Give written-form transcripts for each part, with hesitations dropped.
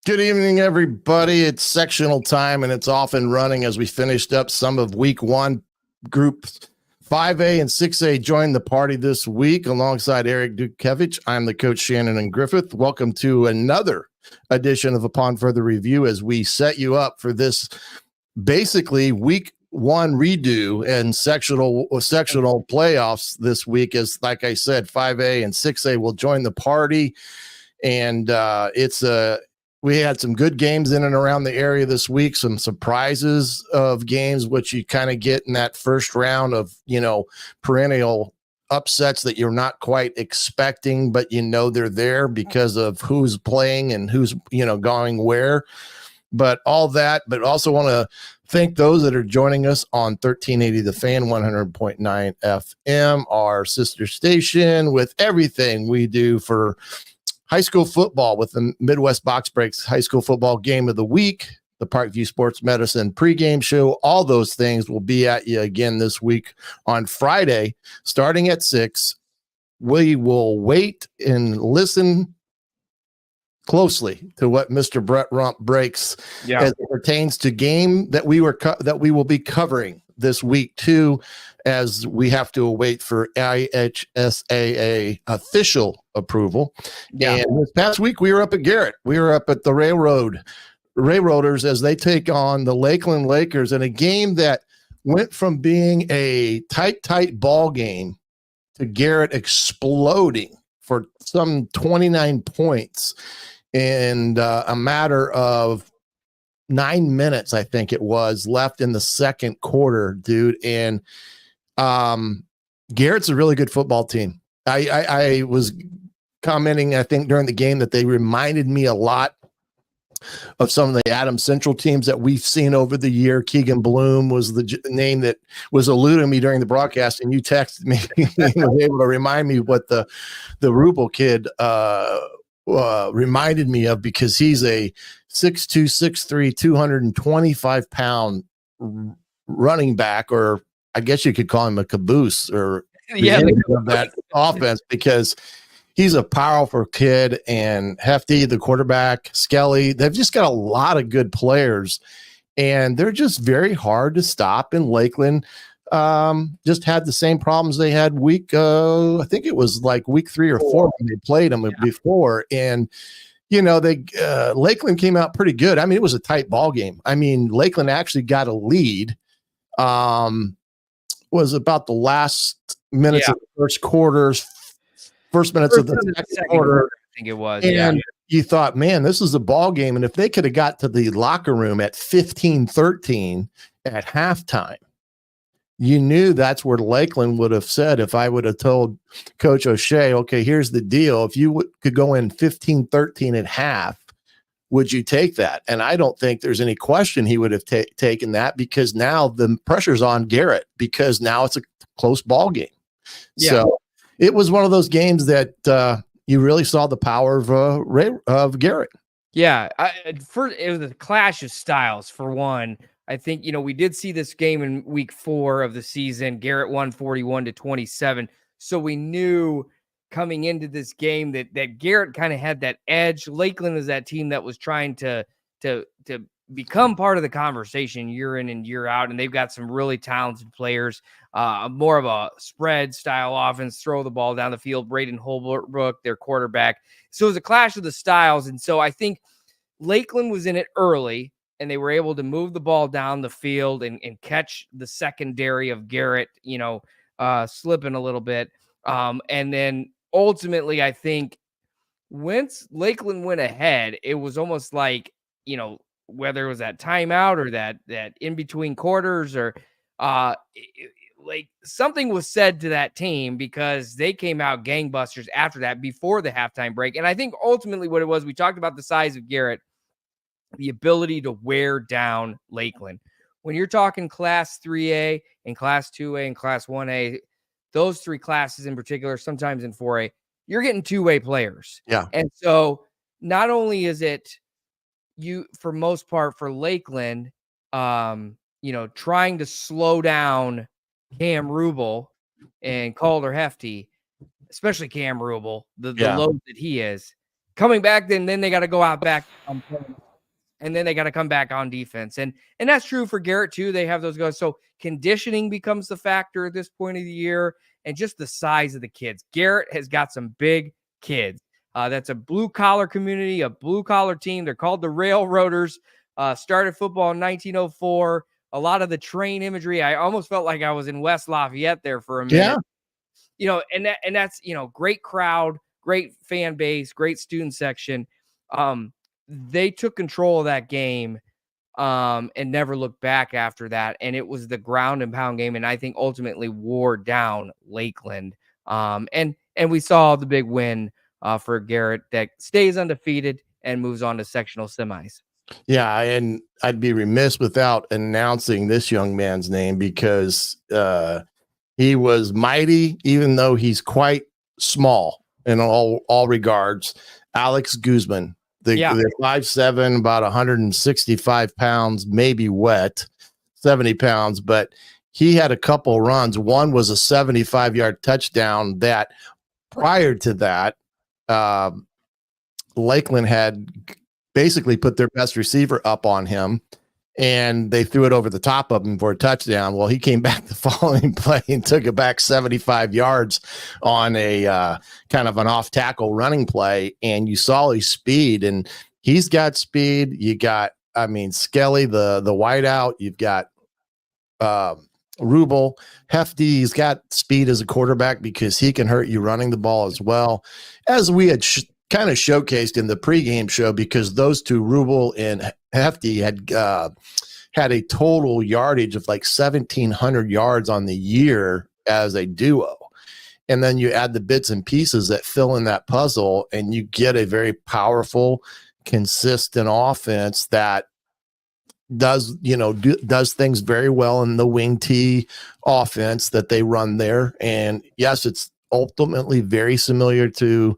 Good evening, everybody. It's sectional time, and it's off and running as we finished up some of week one. Group 5A and 6A joined the party this week alongside Eric Dukevich. I'm the coach, Shannon and Griffith. Welcome to another edition of Upon Further Review as we set you up for this basically week one redo and sectional playoffs this week. As like I said, 5A and 6A will join the party, and we had some good games in and around the area this week, some surprises of games, which you kind of get in that first round of, perennial upsets that you're not quite expecting, but they're there because of who's playing and who's, going where. But all that, but also want to thank those that are joining us on 1380 The Fan, 100.9 FM, our sister station, with everything we do for high school football with the Midwest Box Breaks high school football game of the week, the Parkview Sports Medicine pregame show. All those things will be at you again this week on Friday, starting at 6. We will wait and listen closely to what Mr. Brett Rump breaks as it pertains to game that we will be covering this week too, as we have to await for IHSAA official approval. And this past week we were up at Garrett. We were up at the Railroaders as they take on the Lakeland Lakers in a game that went from being a tight ball game to Garrett exploding for some 29 points in a matter of 9 minutes, I think it was, left in the second quarter, dude. And Garrett's a really good football team. I was commenting, I think, during the game that they reminded me a lot of some of the Adams Central teams that we've seen over the year. Keegan Bloom was the name that was eluding me during the broadcast, and you texted me and was able to remind me what the Rubel kid reminded me of, because he's a 6'2", 6'3", 225-pound running back, or I guess you could call him a caboose or of that offense, because he's a powerful kid. And Hefty, the quarterback, Skelly, they've just got a lot of good players, and they're just very hard to stop. In Lakeland just had the same problems they had I think it was like week 3 or 4 when they played them before. And Lakeland came out pretty good. I mean, it was a tight ball game. I mean, Lakeland actually got a lead. Was about the last minutes of the first minutes of the second quarter. I think it was. And you thought, man, this is a ball game. And if they could have got to the locker room at 15-13 at halftime, you knew that's where Lakeland would have said, if I would have told Coach O'Shea, okay, here's the deal. If you could go in 15-13 at half, would you take that? And I don't think there's any question he would have taken that, because now the pressure's on Garrett, because now it's a close ball game. Yeah. So it was one of those games that you really saw the power of Garrett. Yeah. It was a clash of styles for one. I think, we did see this game in week 4 of the season. Garrett won 41-27. So we knew coming into this game that Garrett kind of had that edge. Lakeland is that team that was trying to become part of the conversation year in and year out. And they've got some really talented players, more of a spread style offense, throw the ball down the field. Braden Holbrook, their quarterback. So it was a clash of the styles. And so I think Lakeland was in it early, and they were able to move the ball down the field and catch the secondary of Garrett, slipping a little bit. And then ultimately, I think once Lakeland went ahead, it was almost like, whether it was that timeout or that in between quarters, or like something was said to that team, because they came out gangbusters after that, before the halftime break. And I think ultimately what it was, we talked about the size of Garrett, the ability to wear down Lakeland. When you're talking class 3A and class 2A and class 1A, those three classes in particular, sometimes in 4A, you're getting two-way players. Yeah. And so not only is it for most part for Lakeland, trying to slow down Cam Rubel and Calder Hefty, especially Cam Rubel, the load that he is. coming back, then they got to go out back and then they got to come back on defense. And that's true for Garrett too. They have those guys. So conditioning becomes the factor at this point of the year, and just the size of the kids. Garrett has got some big kids. That's a blue collar community, a blue collar team. They're called the Railroaders. Started football in 1904. A lot of the train imagery, I almost felt like I was in West Lafayette there for a minute. Yeah. And that's great crowd, great fan base, great student section. They took control of that game and never looked back after that. And it was the ground and pound game, and I think ultimately wore down Lakeland. And we saw the big win for Garrett that stays undefeated and moves on to sectional semis. Yeah, and I'd be remiss without announcing this young man's name because he was mighty, even though he's quite small in all regards. Alex Guzman, the 5'7", about 165 pounds, maybe wet, 70 pounds, but he had a couple runs. One was a 75-yard touchdown that prior to that, Lakeland had basically put their best receiver up on him, and they threw it over the top of him for a touchdown. Well, he came back the following play and took it back 75 yards on a kind of an off-tackle running play, and you saw his speed, and he's got speed. You got, Skelly, the wideout. You've got Rubel, Hefty. He's got speed as a quarterback because he can hurt you running the ball as well, as we had kind of showcased in the pregame show, because those two, Rubel and Hefty, had a total yardage of like 1,700 yards on the year as a duo. And then you add the bits and pieces that fill in that puzzle, and you get a very powerful, consistent offense that does things very well in the wing T offense that they run there. And yes, it's ultimately very similar to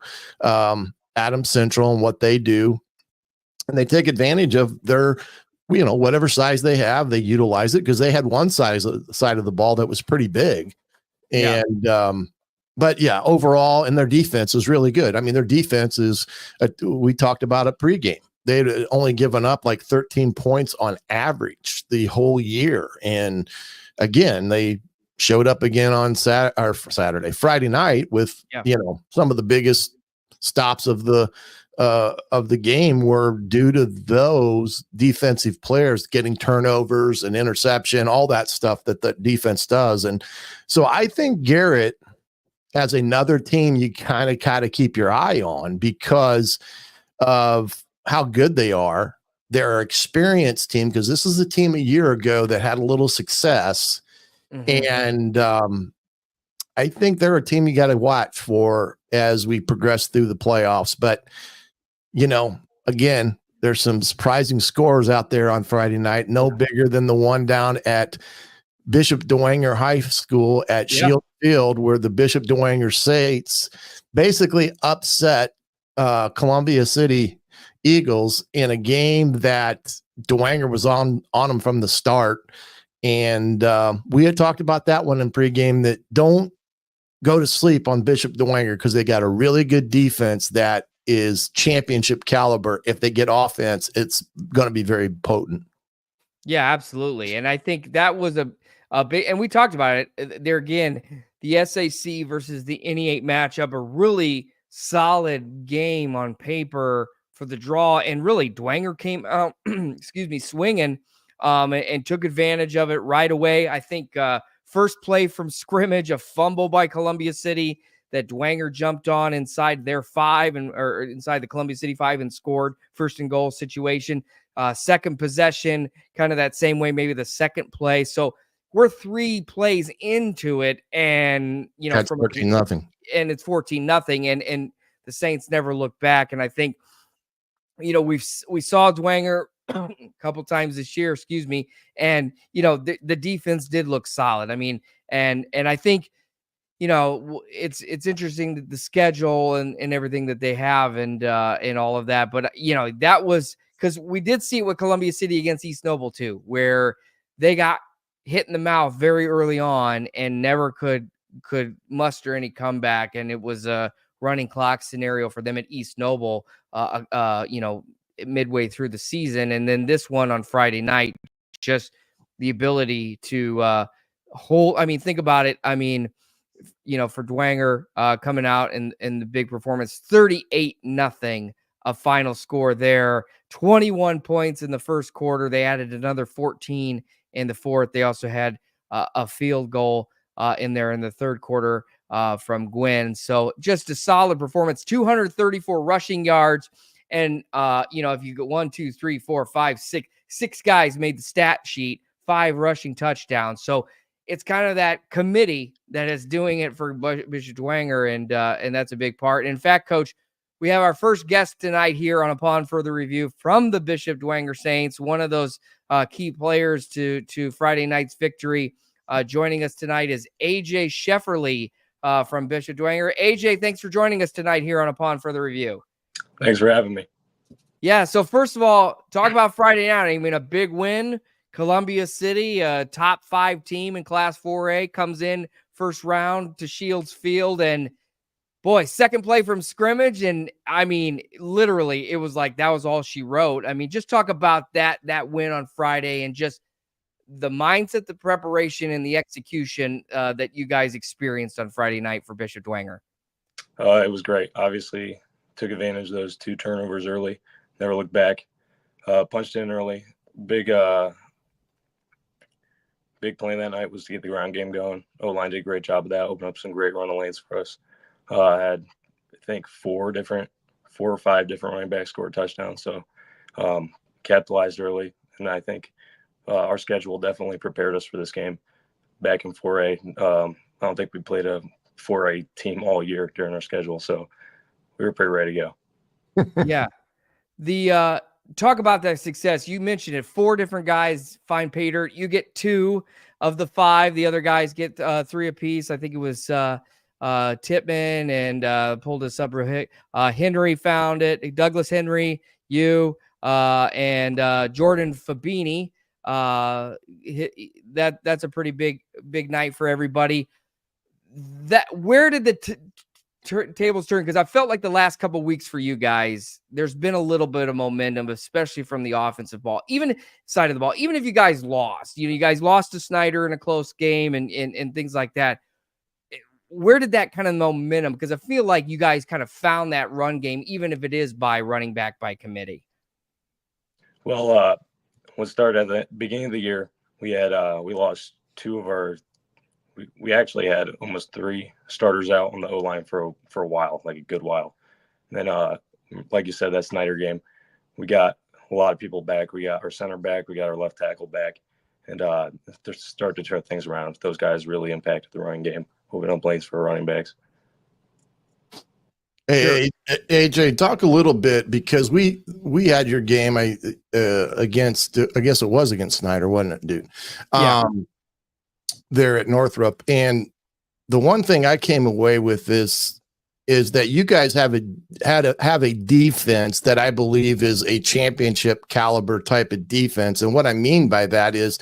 Adams Central and what they do, and they take advantage of their, whatever size they have, they utilize it, because they had one side of the ball that was pretty big. And but yeah, overall, and their defense is really good. Their defense is, we talked about it pregame. They'd only given up like 13 points on average the whole year. And again, they showed up again on Friday night with, some of the biggest stops of the game were due to those defensive players getting turnovers and interception, all that stuff that the defense does. And so I think Garrett, as another team, you kind of keep your eye on because of how good they are. They're an experienced team, because this is a team a year ago that had a little success. And I think they're a team you got to watch for as we progress through the playoffs. But, again, there's some surprising scores out there on Friday night, no bigger than the one down at Bishop Dwenger High School at Shield Field, where the Bishop Dwenger Saints basically upset Columbia City Eagles in a game that Dwenger was on them from the start. And we had talked about that one in pregame, that don't go to sleep on Bishop Dwenger, because they got a really good defense that is championship caliber. If they get offense, it's going to be very potent. Yeah, absolutely. And I think that was a big, and we talked about it there again, the SAC versus the NE8 matchup, a really solid game on paper for the draw. And really, Dwenger came out, swinging and took advantage of it right away. I think first play from scrimmage, a fumble by Columbia City that Dwenger jumped on inside their 5 or inside the Columbia City 5 and scored. First and goal situation. Second possession, kind of that same way, maybe the second play. So we're 3 plays into it, and that's 14-0, and it's 14-0, and the Saints never looked back. And I think we saw Dwenger a couple times this year, and the defense did look solid. And I think it's interesting that the schedule and everything that they have and all of that. But that was because we did see it with Columbia City against East Noble too, where they got hit in the mouth very early on and never could muster any comeback, and it was running clock scenario for them at East Noble, midway through the season. And then this one on Friday night, just the ability to hold. I mean, think about it. I mean, for Dwenger coming out and the big performance, 38-0, a final score there, 21 points in the first quarter. They added another 14 in the fourth. They also had a field goal in there in the third quarter from Gwen. So just a solid performance, 234 rushing yards. And, if you go 1, 2, 3, 4, 5, 6, 6 guys made the stat sheet, 5 rushing touchdowns. So it's kind of that committee that is doing it for Bishop Dwenger, and that's a big part. In fact, Coach, we have our first guest tonight here on Upon Further Review from the Bishop Dwenger Saints, one of those key players to Friday night's victory. Joining us tonight is AJ Shefferly from Bishop Dwenger. AJ, thanks for joining us tonight here on Upon Further Review. Thanks for having me. Yeah, so first of all, talk about Friday night. I mean, a big win. Columbia City, a top 5 team in Class 4A, comes in first round to Shields Field. And, boy, second play from scrimmage. And, I mean, literally, it was like that was all she wrote. I mean, just talk about that win on Friday and just the mindset, the preparation, and the execution that you guys experienced on Friday night for Bishop Dwenger. It was great. Obviously, took advantage of those 2 turnovers early. Never looked back. Punched in early. Big plan that night was to get the ground game going. O-line did a great job of that, opened up some great running lanes for us. Had, I think, 4 or 5 different running backs scored touchdowns. So capitalized early. And I think our schedule definitely prepared us for this game back in 4A. I don't think we played a 4A team all year during our schedule. So we were pretty ready to go. Yeah. The talk about that success. You mentioned it. 4 different guys find pay dirt. You get 2 of the 5. The other guys get 3 apiece. I think it was Titman and pulled us up real quick. Henry found it. Douglas Henry, you and Jordan Fabini. That's a pretty big night for everybody. Where did the tables turn? Because I felt like the last couple of weeks for you guys, there's been a little bit of momentum, especially from the offensive ball, even side of the ball. Even if you guys lost, you guys lost to Snyder in a close game and things like that. Where did that kind of momentum? Because I feel like you guys kind of found that run game, even if it is by running back by committee. Well, when it started at the beginning of the year, we lost 2 of our. We actually had almost 3 starters out on the O-line for a while, like a good while. And then, like you said, that Snyder game, we got a lot of people back. We got our center back. We got our left tackle back. And to start to turn things around, those guys really impacted the running game, opening up lanes for running backs. Hey, AJ, talk a little bit, because we had your game against, I guess it was against Snyder, wasn't it, dude? Yeah. There at Northrop. And the one thing I came away with is that you guys have a defense that I believe is a championship caliber type of defense. And what I mean by that is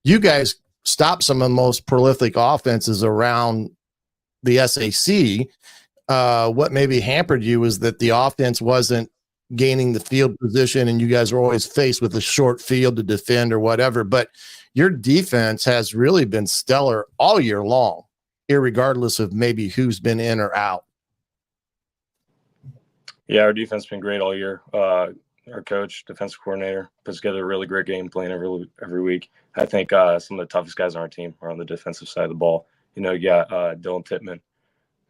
you guys stop some of the most prolific offenses around the SAC. What maybe hampered you is that the offense wasn't gaining the field position, and you guys were always faced with a short field to defend or whatever. But your defense has really been stellar all year long, irregardless of maybe who's been in or out. Yeah, our defense has been great all year. Our coach, defensive coordinator, puts together a really great game plan every week. I think some of the toughest guys on our team are on the defensive side of the ball. You got Dylan Titman,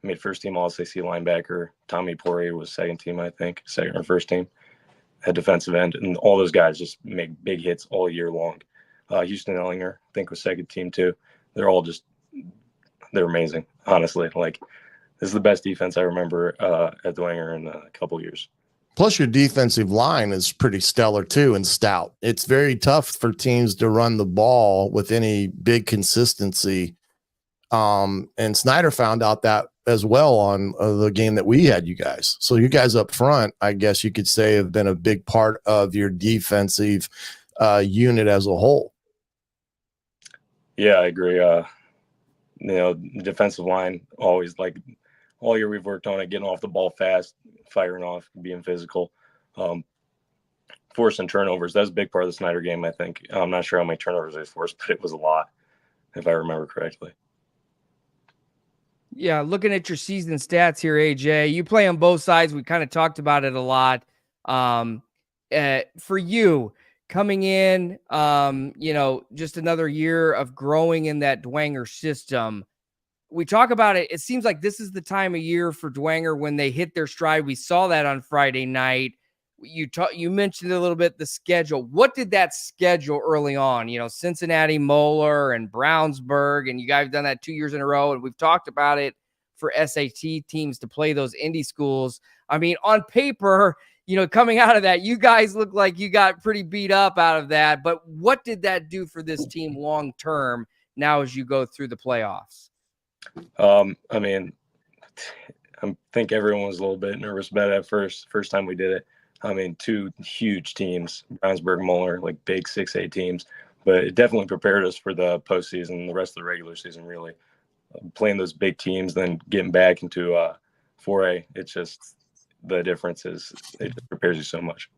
made first team All-SAC linebacker. Tommy Poirier was second team, I think, second or first team at defensive end. And all those guys just make big hits all year long. Houston Ellinger, I think, was second team too. They're amazing, honestly. Like, this is the best defense I remember at Dwenger in a couple of years. Plus, your defensive line is pretty stellar too and stout. It's very tough for teams to run the ball with any big consistency. And Snyder found out that as well on the game that we had you guys. So you guys up front, I guess you could say, have been a big part of your defensive unit as a whole. Yeah, I agree. Defensive line always all year we've worked on it, getting off the ball fast, firing off, being physical, forcing turnovers. That's a big part of the Snyder game, I think. I'm not sure how many turnovers they forced, but it was a lot, if I remember correctly. Yeah, looking at your season stats here, AJ, you play on both sides. We kind of talked about it a lot. For you, coming in, just another year of growing in that Dwenger system. We talk about it. It seems like this is the time of year for Dwenger when they hit their stride. We saw that on Friday night. You mentioned a little bit the schedule. What did that schedule early on? Cincinnati, Moeller, and Brownsburg, and you guys have done that 2 years in a row. And we've talked about it for SAT teams to play those indie schools. I mean, on paper, coming out of that, you guys look like you got pretty beat up out of that. But what did that do for this team long term now as you go through the playoffs? I mean, I think everyone was a little bit nervous about it at first time we did it. I mean, 2 huge teams, Brownsburg, Moeller, like big 6A teams, but it definitely prepared us for the postseason and the rest of the regular season, really. Playing those big teams, then getting back into 4A, it's just the difference is it just prepares you so much.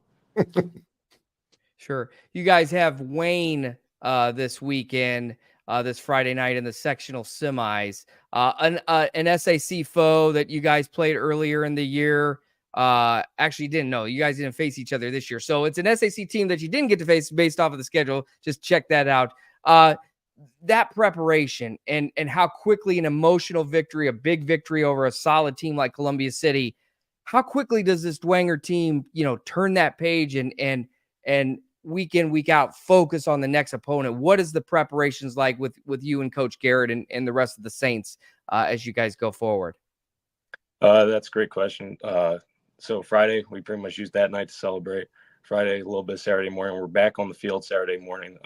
Sure. You guys have Wayne this weekend. This Friday night in the sectional semis, an SAC foe that you guys played earlier in the year. Actually didn't know you guys didn't face each other this year. So it's an SAC team that you didn't get to face based off of the schedule. Just check that out. That preparation and how quickly an emotional victory, a big victory over a solid team like Columbia City, how quickly does this Dwenger team, turn that page and week in, week out, focus on the next opponent? What is the preparations like with you and Coach Garrett and the rest of the Saints as you guys go forward? That's a great question. So Friday, we pretty much used that night to celebrate. Friday, a little bit Saturday morning. We're back on the field Saturday morning,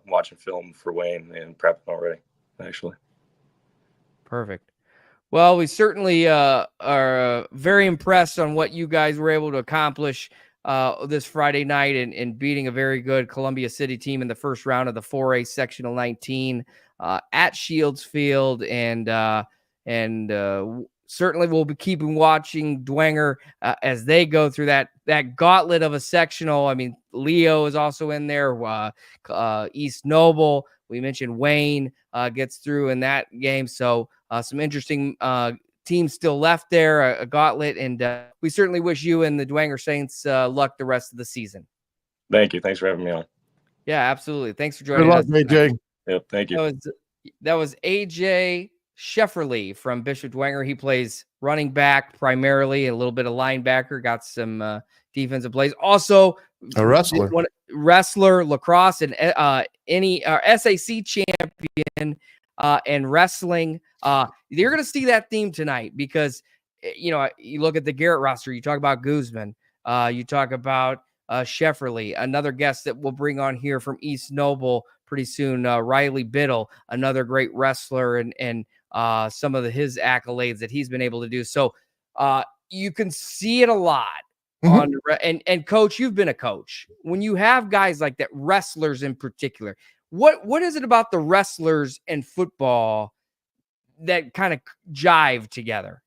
watching film for Wayne and prepping already, actually. Perfect. Well, we certainly are very impressed on what you guys were able to accomplish this Friday night and beating a very good Columbia City team in the first round of the 4A Sectional 19 at Shields Field. And certainly we'll be keeping watching Dwenger as they go through that gauntlet of a sectional. I mean, Leo is also in there. East Noble, we mentioned Wayne gets through in that game. So some interesting teams still left there, a gauntlet, and we certainly wish you and the Dwenger Saints luck the rest of the season. Thank you. Thanks for having me on. Yeah, absolutely. Thanks for joining us. Good luck, AJ. Yep, thank you. That was AJ Shefferly from Bishop Dwenger. He plays running back primarily, a little bit of linebacker, got some defensive plays. Also, a wrestler, lacrosse, and SAC champion and wrestling. You're going to see that theme tonight because, you look at the Garrett roster, you talk about Guzman, you talk about Shefferly, another guest that we'll bring on here from East Noble pretty soon, Riley Biddle, another great wrestler, and some of his accolades that he's been able to do. So you can see it a lot. Mm-hmm. And Coach, you've been a coach. When you have guys like that, wrestlers in particular, what is it about the wrestlers and football that kind of jive together?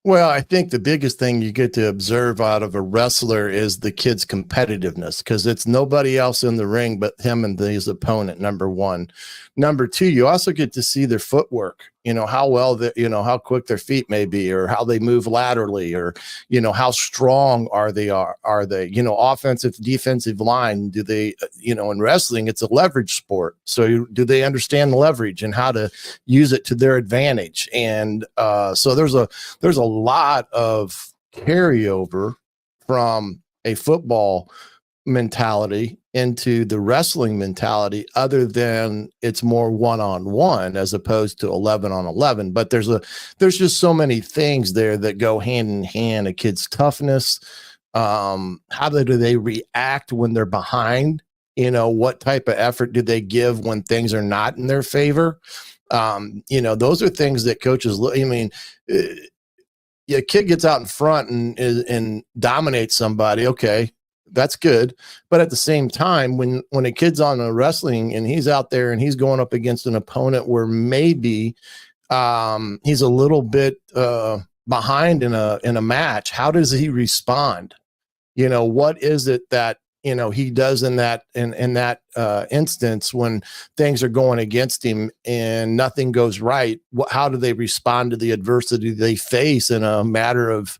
Well, I think the biggest thing you get to observe out of a wrestler is the kid's competitiveness, because it's nobody else in the ring but him and his opponent, number one. Number two, you also get to see their footwork, how well, how quick their feet may be, or how they move laterally, or, how strong are they, offensive, defensive line. Do they, in wrestling, it's a leverage sport. So do they understand leverage and how to use it to their advantage? And so there's a lot of carryover from a football mentality into the wrestling mentality, other than it's more one-on-one as opposed to 11 on 11. But there's just so many things there that go hand in hand. A kid's toughness, how do they react when they're behind? What type of effort do they give when things are not in their favor? Those are things that coaches look. A kid gets out in front and dominates somebody. Okay, that's good. But at the same time, when a kid's on a wrestling and he's out there and he's going up against an opponent where maybe he's a little bit behind in a match, how does he respond? What is it that he does in that instance when things are going against him and nothing goes right? How do they respond to the adversity they face in a matter of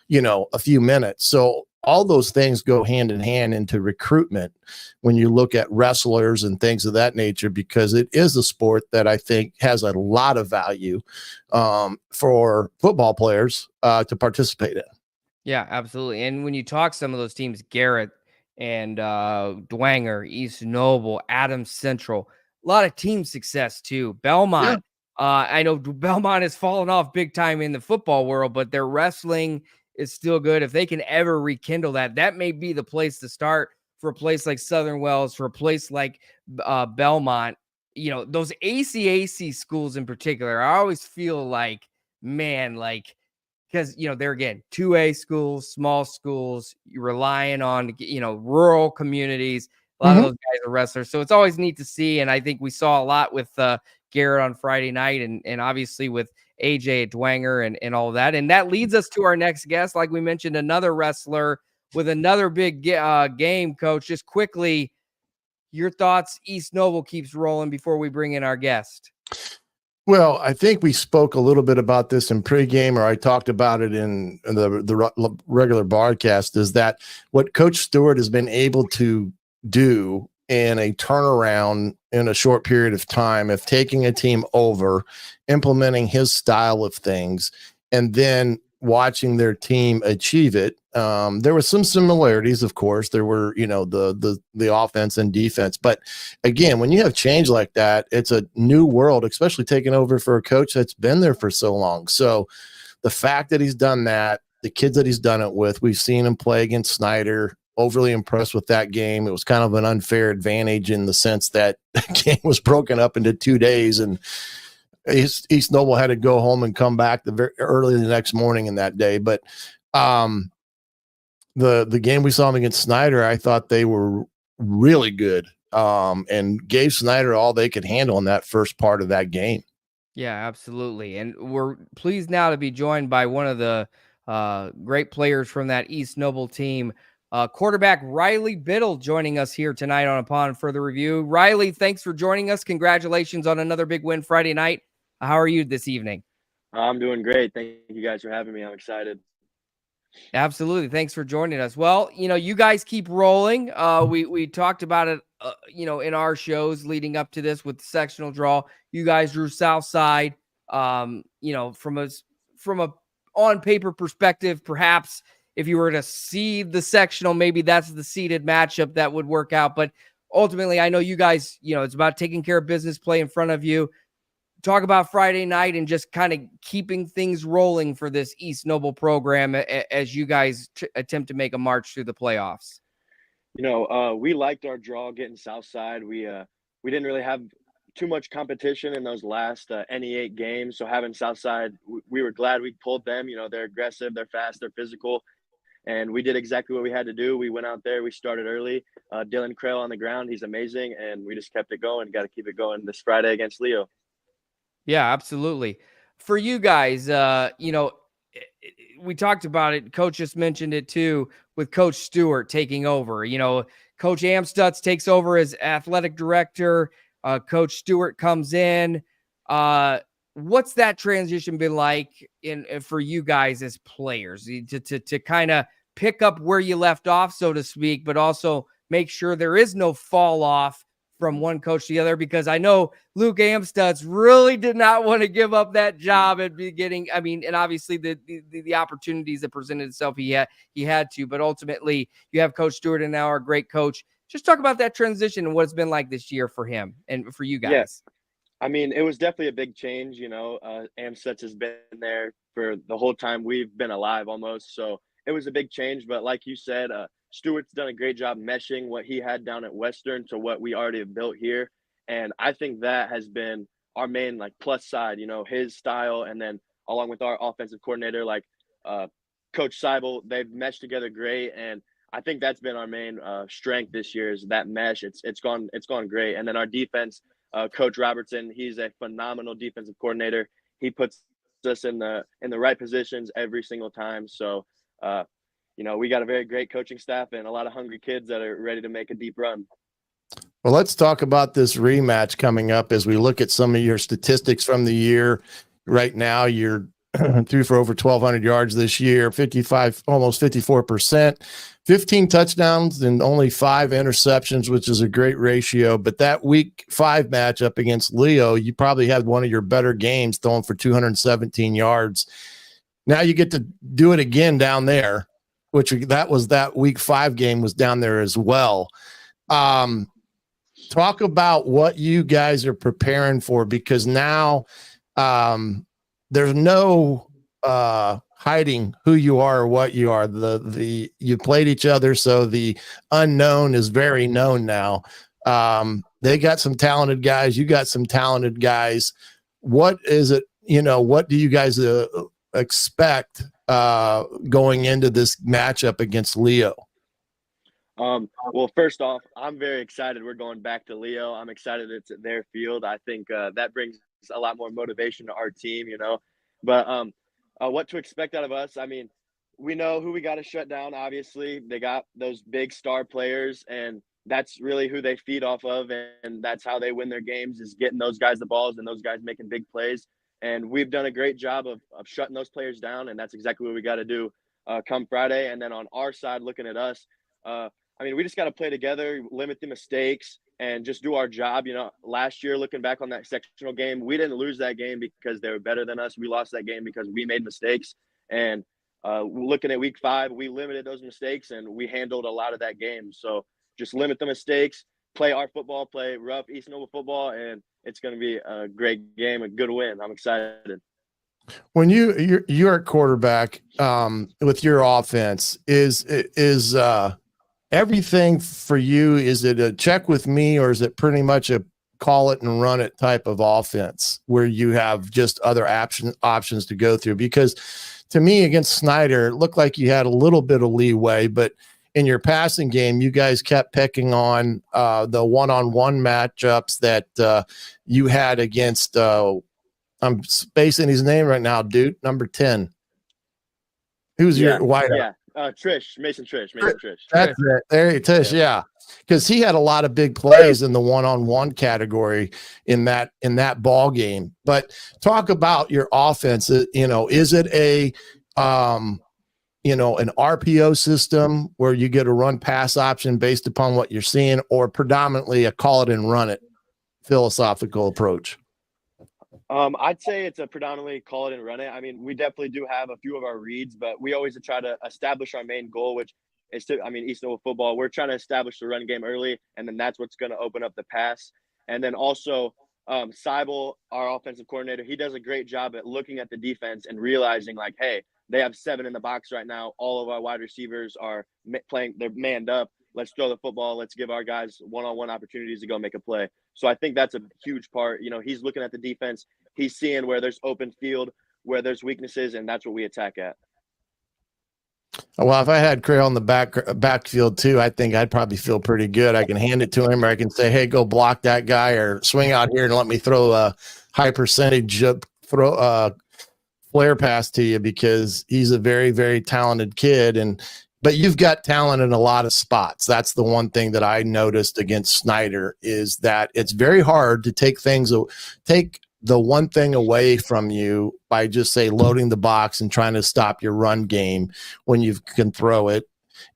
a few minutes? So all those things go hand in hand into recruitment when you look at wrestlers and things of that nature, because it is a sport that I think has a lot of value for football players to participate in. Yeah, absolutely. And when you talk some of those teams, Garrett and Dwenger, East Noble, Adams Central, a lot of team success too. Belmont, I know Belmont has fallen off big time in the football world, but their wrestling is still good. If they can ever rekindle that, that may be the place to start for a place like Southern Wells, for a place like Belmont. Those ACAC schools in particular, I always feel like, man, like, because they're, again, 2A schools, small schools, you're relying on rural communities. A lot of those guys are wrestlers, so it's always neat to see. And I think we saw a lot with Garrett on Friday night, and obviously with AJ at Dwenger and all of that. And that leads us to our next guest. Like we mentioned, another wrestler with another big game. Coach, just quickly, your thoughts. East Noble keeps rolling before we bring in our guest. Well, I think we spoke a little bit about this in pregame, or I talked about it in the regular broadcast, is that what Coach Stewart has been able to do in a turnaround in a short period of time of taking a team over, implementing his style of things, and then watching their team achieve it. There were some similarities, of course. There were, the offense and defense. But again, when you have change like that, it's a new world, especially taking over for a coach that's been there for so long. So the fact that he's done that, the kids that he's done it with, we've seen him play against Snyder. Overly impressed with that game. It was kind of an unfair advantage in the sense that the game was broken up into 2 days, and East Noble had to go home and come back early the next morning in that day. But the game we saw them against Snyder, I thought they were really good and gave Snyder all they could handle in that first part of that game. Yeah, absolutely. And we're pleased now to be joined by one of the great players from that East Noble team, quarterback Riley Biddle, joining us here tonight on Upon Further Review. Riley, thanks for joining us. Congratulations on another big win Friday night. How are you this evening? I'm doing great. Thank you guys for having me. I'm excited. Absolutely. Thanks for joining us. Well, you guys keep rolling. We talked about it, in our shows leading up to this with the sectional draw. You guys drew Southside. From a on paper perspective, perhaps if you were to seed the sectional, maybe that's the seeded matchup that would work out. But ultimately, I know you guys, it's about taking care of business, play in front of you. Talk about Friday night and just kind of keeping things rolling for this East Noble program as you guys attempt to make a march through the playoffs. We liked our draw getting Southside. We didn't really have too much competition in those last NE8 games. So having Southside, we were glad we pulled them. They're aggressive, they're fast, they're physical. And we did exactly what we had to do. We went out there, we started early. Dylan Krell on the ground, he's amazing. And we just kept it going. Got to keep it going this Friday against Leo. Yeah, absolutely. For you guys, we talked about it. Coach just mentioned it too, with Coach Stewart taking over. Coach Amstutz takes over as athletic director. Coach Stewart comes in. What's that transition been like for you guys as players to kind of pick up where you left off, so to speak, but also make sure there is no fall off from one coach to the other? Because I know Luke Amstutz really did not want to give up that job at the beginning. I mean, and obviously the opportunities that presented itself, he had to, but ultimately you have Coach Stewart and now our great coach. Just talk about that transition and what it's been like this year for him and for you guys. Yes. I mean, it was definitely a big change. Amstutz has been there for the whole time we've been alive almost. So it was a big change. But like you said, Stewart's done a great job meshing what he had down at Western to what we already have built here. And I think that has been our main plus side, his style. And then along with our offensive coordinator, Coach Seibel, they've meshed together great. And I think that's been our main strength this year is that mesh. It's gone great. And then our defense, Coach Robertson, he's a phenomenal defensive coordinator. He puts us in the right positions every single time. So, we got a very great coaching staff and a lot of hungry kids that are ready to make a deep run. Well, let's talk about this rematch coming up as we look at some of your statistics from the year. Right now, you're threw for over 1,200 yards this year, 55, almost 54%, 15 touchdowns and only 5 interceptions, which is a great ratio. But that week 5 matchup against Leo, you probably had one of your better games, throwing for 217 yards. Now you get to do it again down there, which that week 5 game was down there as well. Talk about what you guys are preparing for, because now there's no hiding who you are or what you are. You played each other, so the unknown is very known now. They got some talented guys. You got some talented guys. What is it? What do you guys expect going into this matchup against Leo? Well, first off, I'm very excited. We're going back to Leo. I'm excited it's at their field. I think that brings a lot more motivation to our team, But what to expect out of us? I mean, we know who we got to shut down. Obviously, they got those big star players, and that's really who they feed off of, and that's how they win their games, is getting those guys the balls and those guys making big plays. And we've done a great job of shutting those players down, and that's exactly what we got to do come Friday. And then on our side, looking at us, we just got to play together, limit the mistakes, and just do our job. Last year, looking back on that sectional game, we didn't lose that game because they were better than us. We lost that game because we made mistakes. And looking at week 5, we limited those mistakes, and we handled a lot of that game. So just limit the mistakes, play our football, play rough East Noble football, and it's going to be a great game, a good win. I'm excited. When you're a quarterback with your offense, is everything for you, is it a check with me, or is it pretty much a call it and run it type of offense where you have just other options to go through? Because to me, against Snyder, it looked like you had a little bit of leeway, but in your passing game, you guys kept picking on the one-on-one matchups that you had against I'm spacing his name right now, dude, number 10. Who's your wide? Yeah. Mason Trish. That's it. There it is. Yeah. Because he had a lot of big plays in the one-on-one category in that ball game. But talk about your offense. Is it an RPO system where you get a run pass option based upon what you're seeing, or predominantly a call it and run it philosophical approach? I'd say it's a predominantly call it and run it. I mean, we definitely do have a few of our reads, but we always try to establish our main goal, which is East Noble football. We're trying to establish the run game early, and then that's what's going to open up the pass. And then also, Seibel, our offensive coordinator, he does a great job at looking at the defense and realizing, like, hey, they have 7 in the box right now. All of our wide receivers are playing, they're manned up. Let's throw the football. Let's give our guys one-on-one opportunities to go make a play. So I think that's a huge part. He's looking at the defense. He's seeing where there's open field, where there's weaknesses, and that's what we attack at. Well, if I had Cray on the backfield too, I think I'd probably feel pretty good. I can hand it to him, or I can say, hey, go block that guy, or swing out here and let me throw a high percentage flare pass to you, because he's a very, very talented kid. But you've got talent in a lot of spots. That's the one thing that I noticed against Snyder, is that it's very hard to take the one thing away from you by just, say, loading the box and trying to stop your run game when you can throw it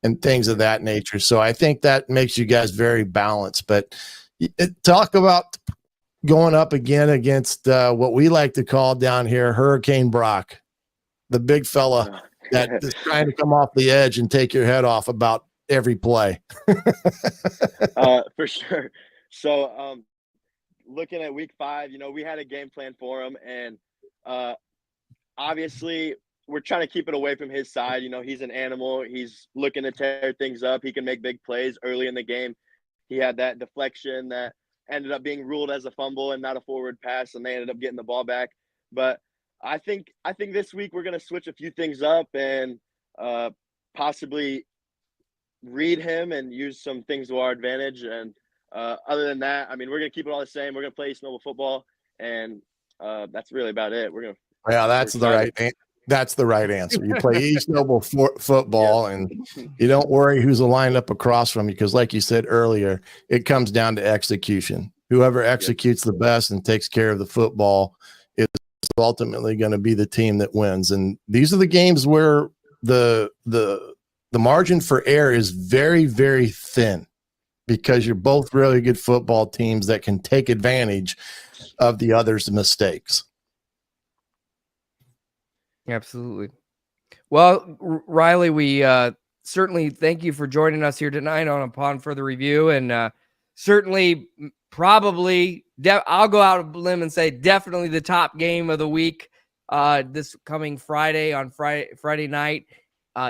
and things of that nature. So I think that makes you guys very balanced. But talk about going up again against what we like to call down here Hurricane Brock, the big fella that is trying to come off the edge and take your head off about every play. For sure. So looking at week 5, we had a game plan for him, and obviously we're trying to keep it away from his side. He's an animal. He's looking to tear things up. He can make big plays early in the game. He had that deflection that ended up being ruled as a fumble and not a forward pass, and they ended up getting the ball back. But I think this week we're going to switch a few things up and possibly read him and use some things to our advantage. And other than that, we're going to keep it all the same. We're going to play East Noble football, and that's really about it. We're going to Yeah, that's the right. That's the right answer. You play East Noble football, and you don't worry who's lined up across from you because, like you said earlier, it comes down to execution. Whoever executes the best and takes care of the football is ultimately going to be the team that wins. And these are the games where the margin for error is very, very thin because you're both really good football teams that can take advantage of the other's mistakes. Absolutely. Well, Riley, we certainly thank you for joining us here tonight on Upon Further Review, and certainly, probably, I'll go out on a limb and say definitely the top game of the week this coming Friday on Friday night.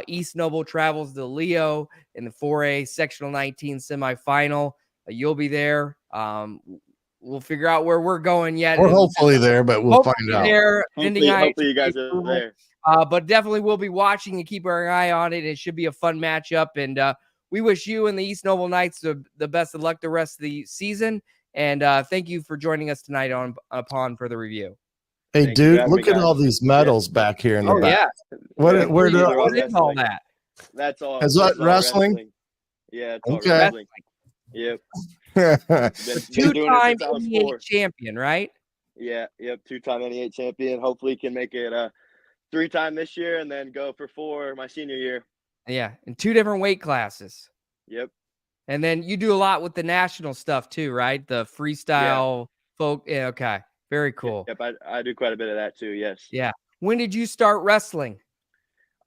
East Noble travels to Leo in the 4A Sectional 19 semifinal. You'll be there. We'll figure out where we're going yet. We're hopefully there, but we'll find out. Hopefully you guys are there. But definitely we'll be watching and keep our eye on it. It should be a fun matchup. And we wish you and the East Noble Knights the best of luck the rest of the season. And thank you for joining us tonight on Upon Further Review. Hey, dude, look at all these medals back here in the back. Yeah. Where do all that? That's all. Is that wrestling? Yeah, it's all Okay. wrestling. Yep. Two-time NEA champion, right? Yeah, yep. Two-time NEA champion. Hopefully can make it 3-time this year and then go for 4 my senior year. Yeah, in 2 different weight classes. Yep. And then you do a lot with the national stuff too, right? The freestyle folk. Yeah, okay. Very cool. Yep, I do quite a bit of that too, yes. Yeah. When did you start wrestling?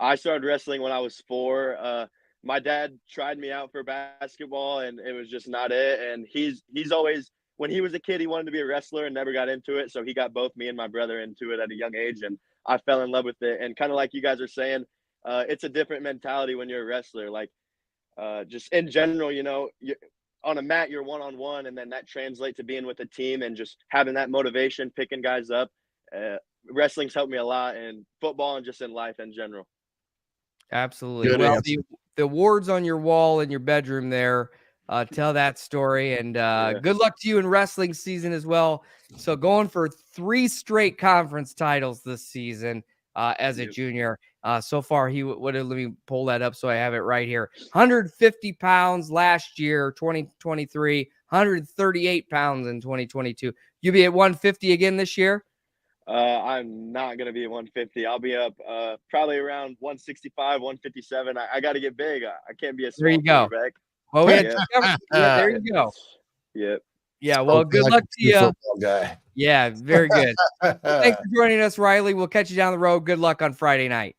I started wrestling when I was 4. My dad tried me out for basketball and it was just not it. And he's always, when he was a kid, he wanted to be a wrestler and never got into it. So he got both me and my brother into it at a young age, and I fell in love with it. And kind of like you guys are saying, it's a different mentality when you're a wrestler. Like just in general, on a mat, you're one-on-one, and then that translates to being with a team and just having that motivation, picking guys up. Wrestling's helped me a lot in football and just in life in general. Absolutely. Good well, answer. the awards on your wall in your bedroom there tell that story. And good luck to you in wrestling season as well. So going for 3 straight conference titles this season as a junior. So far, let me pull that up so I have it right here. 150 pounds last year, 2023, 138 pounds in 2022. You'll be at 150 again this year? I'm not going to be at 150. I'll be up probably around 165, 157. I got to get big. I can't be a small quarterback. Well, there you go. Yep. Yeah, well, good luck to you. Football guy. Yeah, very good. Thanks for joining us, Riley. We'll catch you down the road. Good luck on Friday night.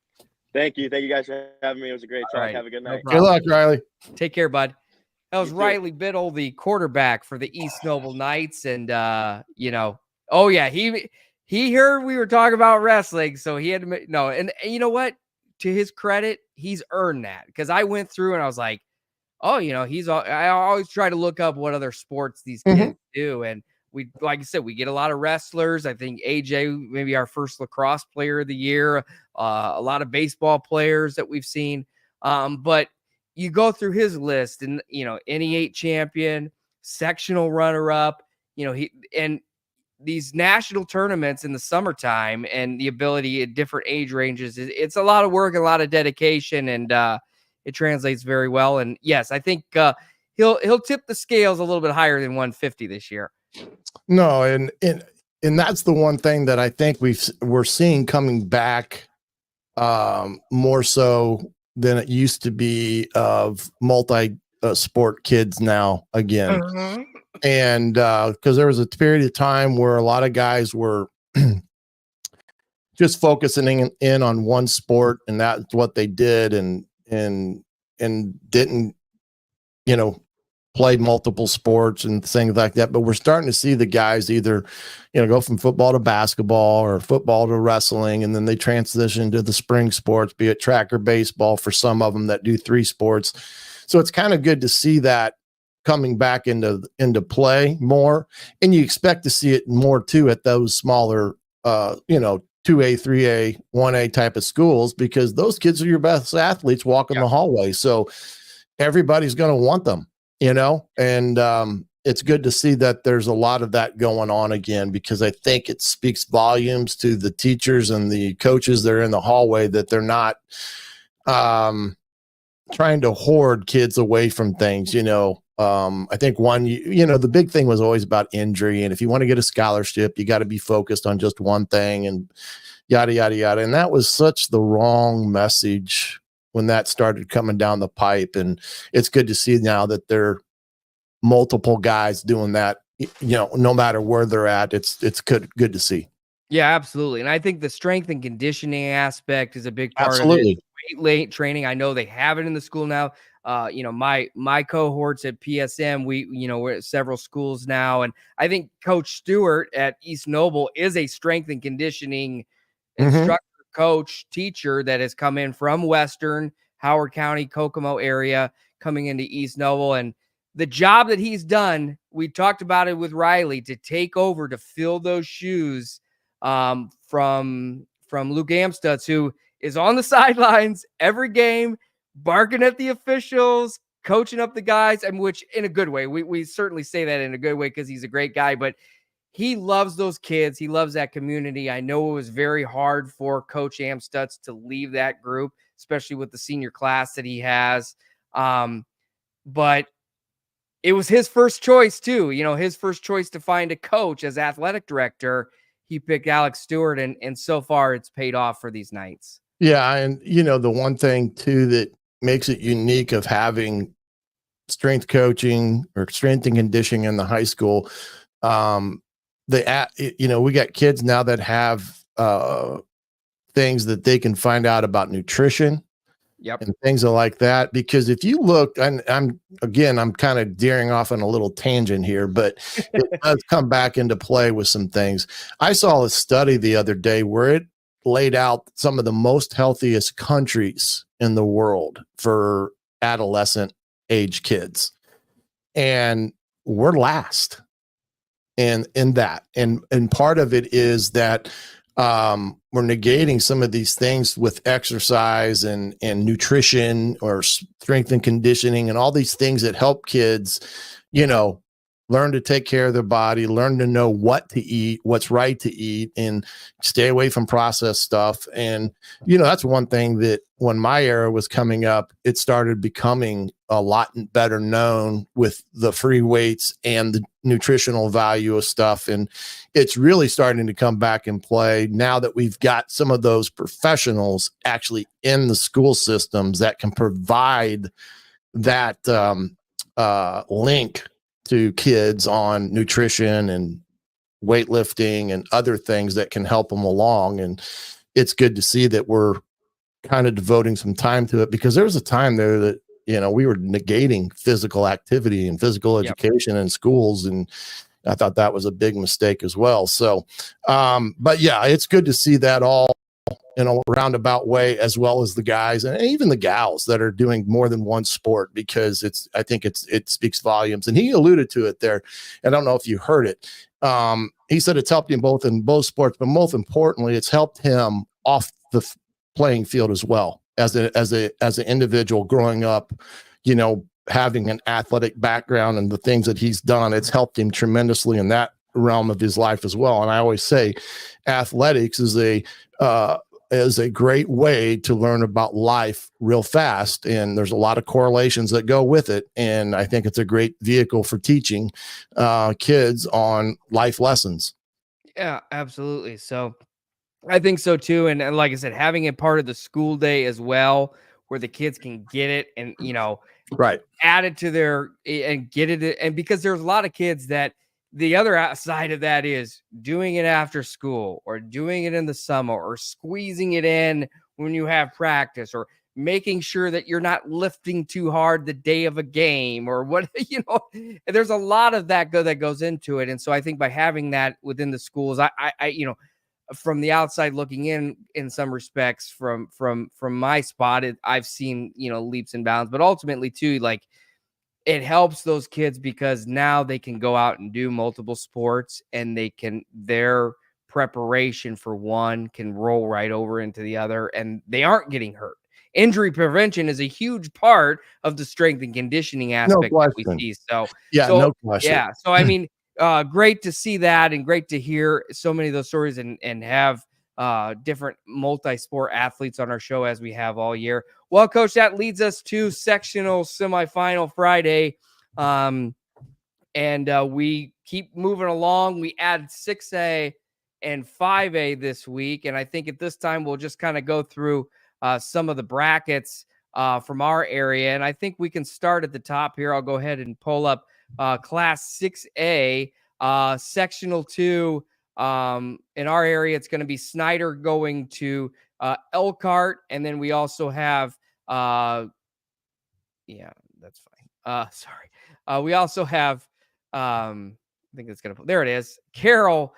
Thank you. Thank you guys for having me. It was a great talk. Have a good night. Good luck, Riley. Take care, bud. That was Riley Biddle, the quarterback for the East Noble Knights. And, oh, yeah, he heard we were talking about wrestling, so he had to no. And you know what? To his credit, he's earned that, because I went through and I was like, oh, I always try to look up what other sports these kids do. And we, like I said, we get a lot of wrestlers. I think AJ, maybe our first lacrosse player of the year, a lot of baseball players that we've seen. But you go through his list and, NE8 champion, sectional runner-up, and these national tournaments in the summertime and the ability at different age ranges, it's a lot of work, a lot of dedication, and it translates very well. And yes, I think he'll tip the scales a little bit higher than 150 this year. No, and that's the one thing that I think we're seeing coming back more so than it used to be of multi sport kids now again. And because there was a period of time where a lot of guys were just focusing in on one sport, and that's what they did, and didn't, play multiple sports and things like that. But we're starting to see the guys either, go from football to basketball or football to wrestling, and then they transition to the spring sports, be it track or baseball for some of them that do 3 sports. So it's kind of good to see that coming back into play more, and you expect to see it more too at those smaller, 2A, 3A, 1A type of schools, because those kids are your best athletes walking the hallway. So everybody's going to want them, and it's good to see that there's a lot of that going on again, because I think it speaks volumes to the teachers and the coaches that are in the hallway, that they're not trying to hoard kids away from things. I think the big thing was always about injury. And if you want to get a scholarship, you got to be focused on just one thing and yada, yada, yada. And that was such the wrong message when that started coming down the pipe. And it's good to see now that there are multiple guys doing that, no matter where they're at. It's good to see. Yeah, absolutely. And I think the strength and conditioning aspect is a big part Absolutely. of it. Weight training. I know they have it in the school now. My cohorts at PSM, we're at several schools now. And I think Coach Stewart at East Noble is a strength and conditioning instructor, coach, teacher that has come in from Western, Howard County, Kokomo area, coming into East Noble. And the job that he's done, we talked about it with Riley, to take over, to fill those shoes from Luke Amstutz, who is on the sidelines every game, barking at the officials, coaching up the guys, and which in a good way. We certainly say that in a good way because he's a great guy, but he loves those kids. He loves that community. I know it was very hard for Coach Amstutz to leave that group, especially with the senior class that he has. But it was his first choice too. His first choice to find a coach as athletic director. He picked Alex Stewart, and so far it's paid off for these Knights. Yeah. And, the one thing too that makes it unique of having strength coaching or strength and conditioning in the high school, we got kids now that have things that they can find out about nutrition. Yep. And things like that. Because if you look, and I'm kind of veering off on a little tangent here, but it does come back into play with some things. I saw a study the other day where it laid out some of the most healthiest countries in the world for adolescent age kids. And we're last in that. And part of it is that we're negating some of these things with exercise and nutrition or strength and conditioning and all these things that help kids, learn to take care of their body, learn to know what to eat, what's right to eat, and stay away from processed stuff. And, that's one thing that when my era was coming up, it started becoming a lot better known with the free weights and the nutritional value of stuff. And it's really starting to come back in play now that we've got some of those professionals actually in the school systems that can provide that link to kids on nutrition and weightlifting and other things that can help them along. And it's good to see that we're kind of devoting some time to it, because there was a time there that, we were negating physical activity and physical education in schools. And I thought that was a big mistake as well. So, but yeah, it's good to see that all in a roundabout way, as well as the guys and even the gals that are doing more than one sport, because I think it speaks volumes. And he alluded to it there. I don't know if you heard it. He said it's helped him in both sports, but most importantly, it's helped him off the playing field as well, as an individual growing up, having an athletic background and the things that he's done. It's helped him tremendously in that realm of his life as well. And I always say athletics is a great way to learn about life real fast. And there's a lot of correlations that go with it. And I think it's a great vehicle for teaching kids on life lessons. Yeah, absolutely. So I think so too. And like I said, having it part of the school day as well, where the kids can get it and, right, add it to their and get it. And because there's a lot of kids that the other side of that is doing it after school or doing it in the summer or squeezing it in when you have practice or making sure that you're not lifting too hard the day of a game or what, there's a lot of that that goes into it. And so I think by having that within the schools, I from the outside looking in some respects from my spot, I've seen, leaps and bounds, but ultimately too, like it helps those kids because now they can go out and do multiple sports and their preparation for one can roll right over into the other and they aren't getting hurt. injury prevention is a huge part of the strength and conditioning aspect that we see. So no question. Yeah. So, I mean, great to see that and great to hear so many of those stories and have different multi-sport athletes on our show as we have all year. Well, Coach, that leads us to sectional semifinal Friday. And we keep moving along. We add 6A and 5A this week. And I think at this time, we'll just kind of go through some of the brackets from our area. And I think we can start at the top here. I'll go ahead and pull up Class 6A, Sectional 2. In our area, it's going to be Snyder going to Elkhart. And then we also have, yeah, that's fine. Sorry. We also have, I think it's going to, there it is. Carroll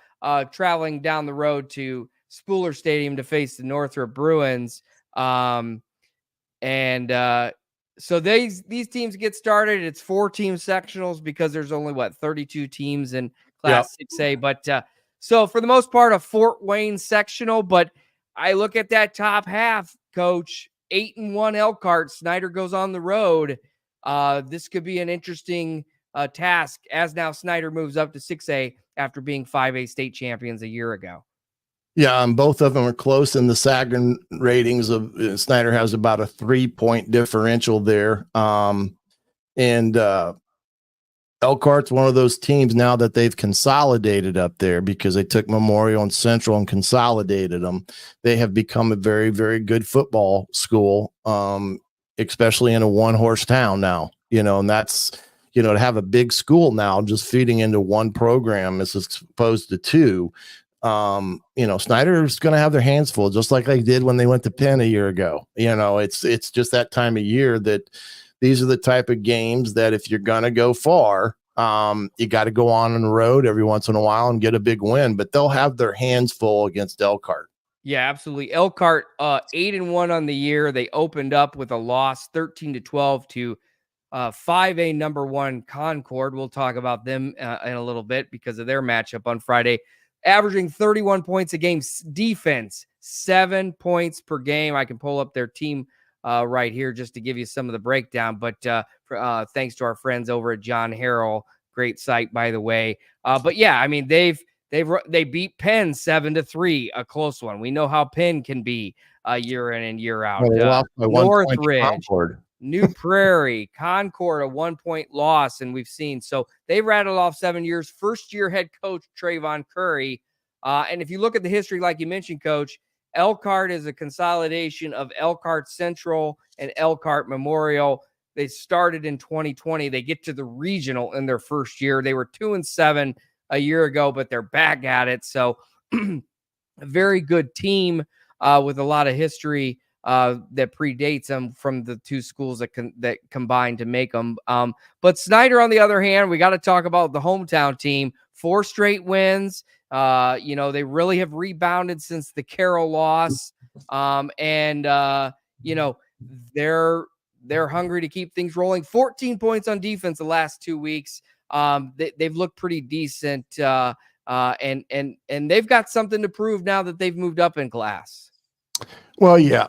traveling down the road to Spooler Stadium to face the Northrop Bruins. So these teams get started. It's 4-team sectionals because there's only 32 teams in Class 6A. But so for the most part, a Fort Wayne sectional. But I look at that top half, Coach. 8-1 Elkhart. Snyder goes on the road. This could be an interesting task as now Snyder moves up to 6A after being 5A state champions a year ago. Yeah, and both of them are close in the Sagarin ratings. Of Snyder has about a 3-point differential there. And Elkhart's one of those teams now that they've consolidated up there because they took Memorial and Central and consolidated them. They have become a very, very good football school, especially in a one-horse town now, and that's, to have a big school now just feeding into one program as opposed to two. Snyder's going to have their hands full, just like they did when they went to Penn a year ago. It's just that time of year that these are the type of games that if you're going to go far, you got to go on the road every once in a while and get a big win, but they'll have their hands full against Elkhart. Yeah, absolutely. Elkhart, 8-1 on the year. They opened up with a loss 13-12 to 5A number 1 Concord. We'll talk about them in a little bit because of their matchup on Friday. Averaging 31 points a game. Defense, 7 points per game. I can pull up their team right here just to give you some of the breakdown. But thanks to our friends over at John Harrell, great site, by the way. But yeah, I mean, they beat Penn 7-3, a close one. We know how Penn can be year in and year out. Northridge, New Prairie, Concord, a 1-point loss, and we've seen. So they rattled off 7 years. First-year head coach Trayvon Curry. And if you look at the history, like you mentioned, Coach, Elkhart is a consolidation of Elkhart Central and Elkhart Memorial. They started in 2020. They get to the regional in their first year. They were 2-7 a year ago, but they're back at it. So a very good team with a lot of history that predates them from the two schools that combined to make them. But Snyder, on the other hand, we got to talk about the hometown team. 4 straight wins. They really have rebounded since the Carroll loss. They're hungry to keep things rolling. 14 points on defense the last 2 weeks. They've looked pretty decent. And they've got something to prove now that they've moved up in class. Well, yeah.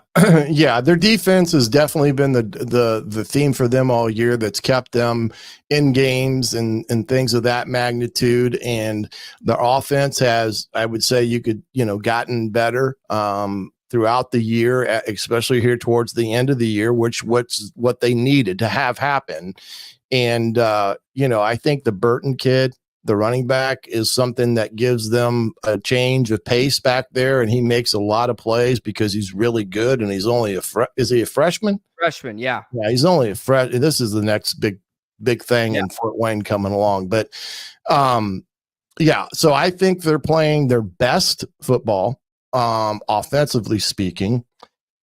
Yeah, their defense has definitely been the theme for them all year that's kept them in games and things of that magnitude. And their offense has, I would say you could, gotten better throughout the year, especially here towards the end of the year, what's what they needed to have happen. And, I think the Burton kid, the running back, is something that gives them a change of pace back there, and he makes a lot of plays because he's really good, and he's only is he a freshman? Freshman, yeah. Yeah, he's only a freshman. This is the next big thing in Fort Wayne coming along. But, so I think they're playing their best football, offensively speaking,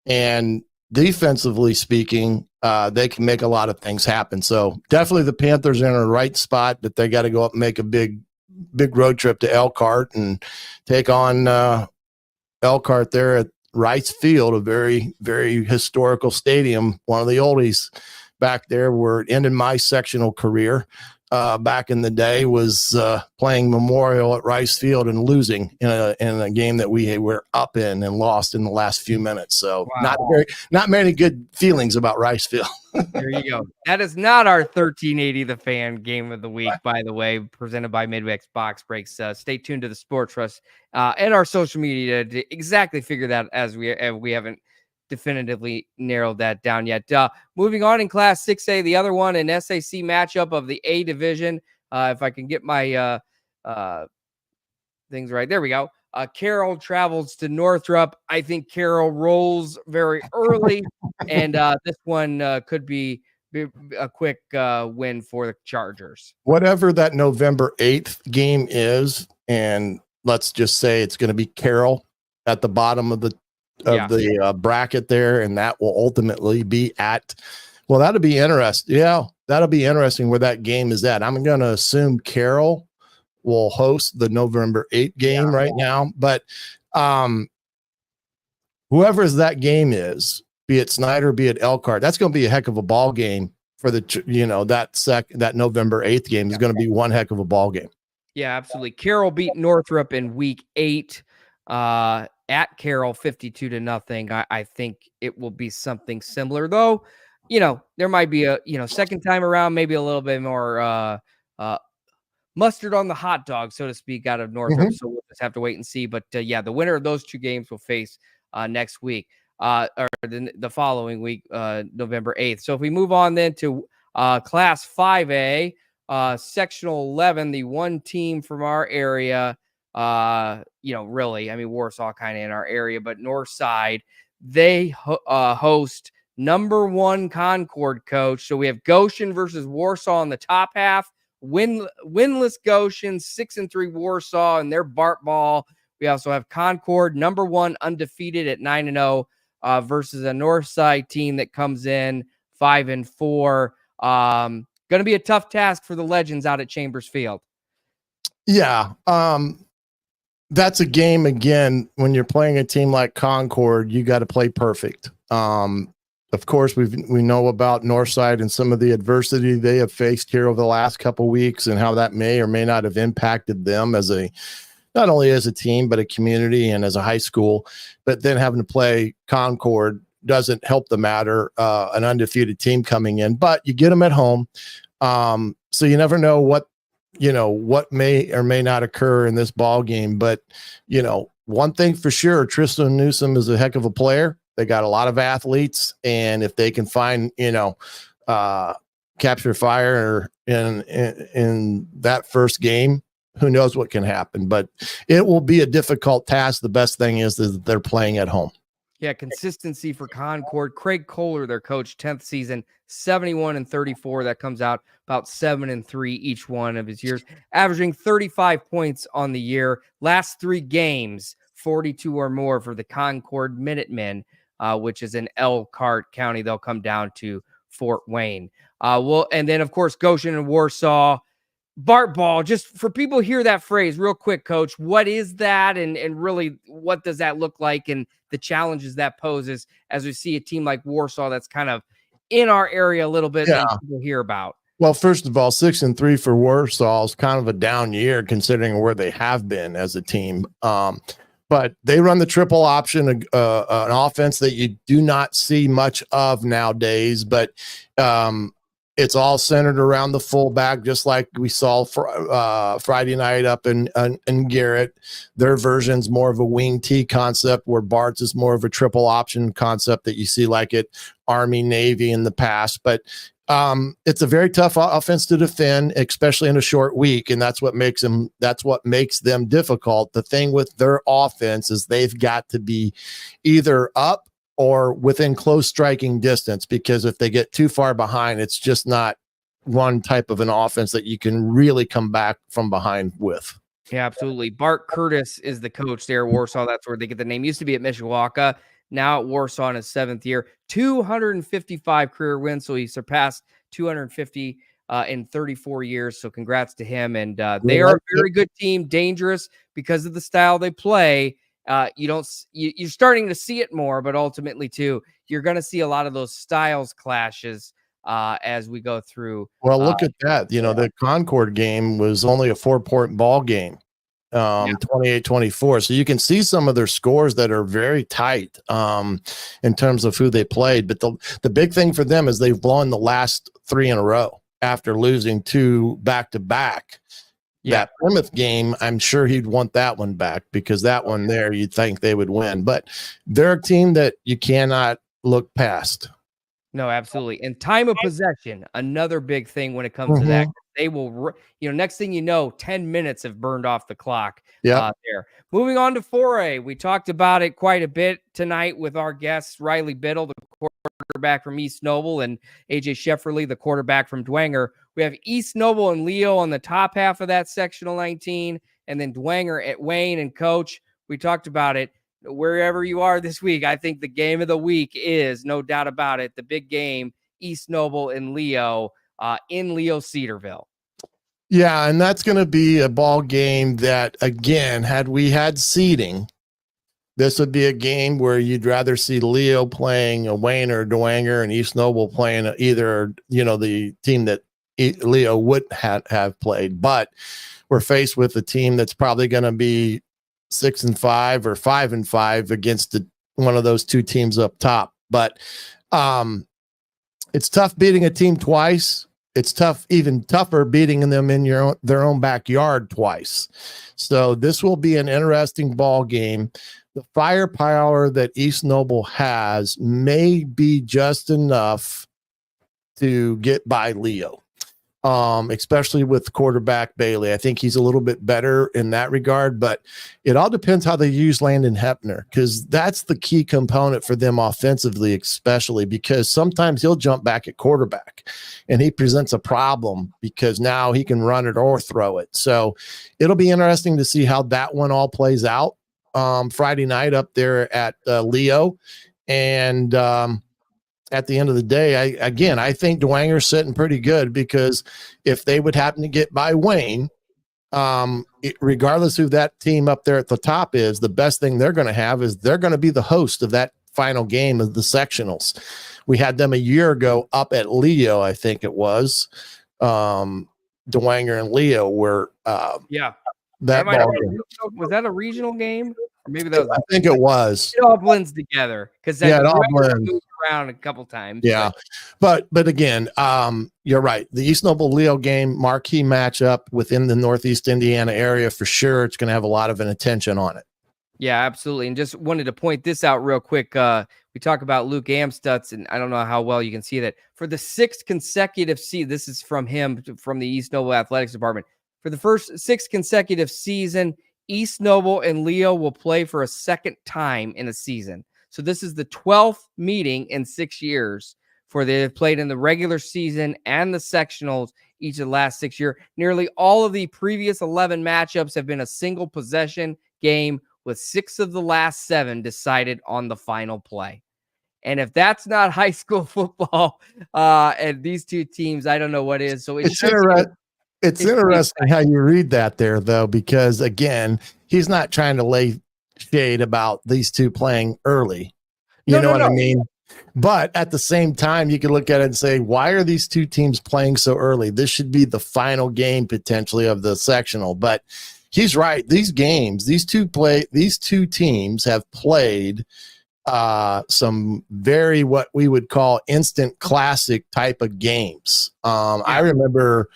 and defensively speaking, they can make a lot of things happen. So definitely the Panthers are in a right spot, but they got to go up and make a big road trip to Elkhart and take on Elkhart there at Rice Field, a very, very historical stadium, one of the oldies back there where it ended my sectional career. back in the day was playing Memorial at Rice Field and losing in a game that we were up in and lost in the last few minutes. So not many good feelings about Rice Field. There you go. That is not our 1380 The Fan game of the week, by the way, presented by Midwest Box Breaks. Stay tuned to the Sports Rush and our social media to exactly figure that as we haven't definitively narrowed that down yet. Moving on in Class 6A, the other one, an SAC matchup of the A division. If I can get my things right. There we go. Carroll travels to Northrop. I think Carroll rolls very early, and this one could be a quick win for the Chargers. Whatever that November 8th game is, and let's just say it's going to be Carroll at the bottom of the bracket there, and that will ultimately be at. Well, that'll be interesting. Yeah, that'll be interesting where that game is at. I'm going to assume Carroll will host the November 8th game right now, but whoever that game is, be it Snyder, be it Elkhart, that's going to be a heck of a ball game for the that November 8th game is going to be one heck of a ball game. Yeah, absolutely. Carroll beat Northrop in week 8 at Carroll 52-0. I think it will be something similar, though. There might be a second time around, maybe a little bit more mustard on the hot dog, so to speak, out of Northrop. So we'll just have to wait and see. But the winner of those two games will face next week, or the following week, November 8th. So if we move on then to Class 5A, Sectional 11, the one team from our area, really, I mean, Warsaw kind of in our area, but Northside, they host number 1 Concord, coach. So we have Goshen versus Warsaw in the top half. Winless Goshen, 6-3 Warsaw, and their Bart Ball. We also have Concord, number 1 undefeated at 9-0, versus a Northside team that comes in 5-4. Going to be a tough task for the Legends out at Chambers Field. Yeah, that's a game again. When you're playing a team like Concord, you got to play perfect. Of course, we know about Northside and some of the adversity they have faced here over the last couple of weeks, and how that may or may not have impacted them not only as a team, but a community and as a high school. But then having to play Concord doesn't help the matter. An undefeated team coming in, but you get them at home, so you never know what may or may not occur in this ball game. But one thing for sure, Tristan Newsom is a heck of a player. They got a lot of athletes, and if they can find, capture fire in that first game, who knows what can happen. But it will be a difficult task. The best thing is that they're playing at home. Yeah, consistency for Concord. Craig Kohler, their coach, 10th season, 71-34. That comes out about 7-3 each one of his years, averaging 35 points on the year. Last 3 games, 42 or more for the Concord Minutemen, which is in Elkhart County. They'll come down to Fort Wayne. And then, of course, Goshen and Warsaw. Bart Ball, just for people who hear that phrase real quick, Coach, what is that? And really, what does that look like, and the challenges that poses as we see a team like Warsaw that's kind of in our area a little bit that people hear about? Well, first of all, 6-3 for Warsaw is kind of a down year considering where they have been as a team. But they run the triple option, an offense that you do not see much of nowadays. But it's all centered around the fullback, just like we saw Friday night up in Garrett. Their version's more of a wing T concept, where Bart's is more of a triple option concept that you see like at Army, Navy in the past. But it's a very tough offense to defend, especially in a short week, and that's what makes them difficult. The thing with their offense is they've got to be either up or within close striking distance, because if they get too far behind, it's just not one type of an offense that you can really come back from behind with. Yeah, absolutely. Bart Curtis is the coach there at Warsaw. That's where they get the name. Used to be at Mishawaka, now at Warsaw in his 7th year. 255 career wins, so he surpassed 250 in 34 years. So congrats to him. And they are a very good team, dangerous because of the style they play. You're starting to see it more, but ultimately too, you're going to see a lot of those styles clashes as we go through. Well, look at that. The Concord game was only a 4-point ball game, 28-24. So you can see some of their scores that are very tight in terms of who they played. But the big thing for them is they've won the last 3 in a row after losing 2 back-to-back. That Plymouth game, I'm sure he'd want that one back because that one there, you'd think they would win. But they're a team that you cannot look past. No, absolutely. And time of possession, another big thing when it comes to that. They will, next thing you know, 10 minutes have burned off the clock there. Moving on to 4A. We talked about it quite a bit tonight with our guests, Riley Biddle, the quarterback from East Noble, and AJ Shefferly, the quarterback from Dwenger. We have East Noble and Leo on the top half of that sectional 19, and then Dwenger at Wayne. And Coach, we talked about it. Wherever you are this week, I think the game of the week is, no doubt about it, the big game, East Noble and Leo in Leo Cedarville. Yeah, and that's going to be a ball game that, again, had we had seeding, this would be a game where you'd rather see Leo playing a Wayne or Dwenger and East Noble playing either, the team that Leo would have played. But we're faced with a team that's probably going to be 6-5 or 5-5 against one of those 2 teams up top. But it's tough beating a team twice. It's tough, even tougher beating them in their own backyard twice. So this will be an interesting ball game. The firepower that East Noble has may be just enough to get by Leo. Especially with quarterback Bailey. I think he's a little bit better in that regard, but it all depends how they use Landon Hepner, because that's the key component for them offensively, especially because sometimes he'll jump back at quarterback and he presents a problem because now he can run it or throw it. So it'll be interesting to see how that one all plays out Friday night up there at Leo. And, at the end of the day, I think Dwenger's sitting pretty good because if they would happen to get by Wayne, regardless who that team up there at the top is, the best thing they're going to have is they're going to be the host of that final game of the sectionals. We had them a year ago up at Leo, I think it was. Dwenger and Leo were that ball game. Was that a regional game? Or maybe that was. I think it was. It all blends together because it all blends around a couple times. Yeah, but again, you're right. The East Noble Leo game, marquee matchup within the Northeast Indiana area for sure. It's going to have a lot of an attention on it. Yeah, absolutely. And just wanted to point this out real quick. We talk about Luke Amstutz, and I don't know how well you can see that for the 6th consecutive season. This is from him, from the East Noble Athletics Department. For the first 6 consecutive season, East Noble and Leo will play for a second time in a season. So this is the 12th meeting in 6 years for they've played in the regular season and the sectionals each of the last 6 years. Nearly all of the previous 11 matchups have been a single possession game with 6 of the last 7 decided on the final play. And if that's not high school football and these 2 teams, I don't know what is. So it's interesting how you read that there, though, because, again, he's not trying to lay shade about these 2 playing early. You know what I mean? But at the same time, you can look at it and say, why are these 2 teams playing so early? This should be the final game potentially of the sectional. But he's right. These games, these two teams have played some very what we would call instant classic type of games. I remember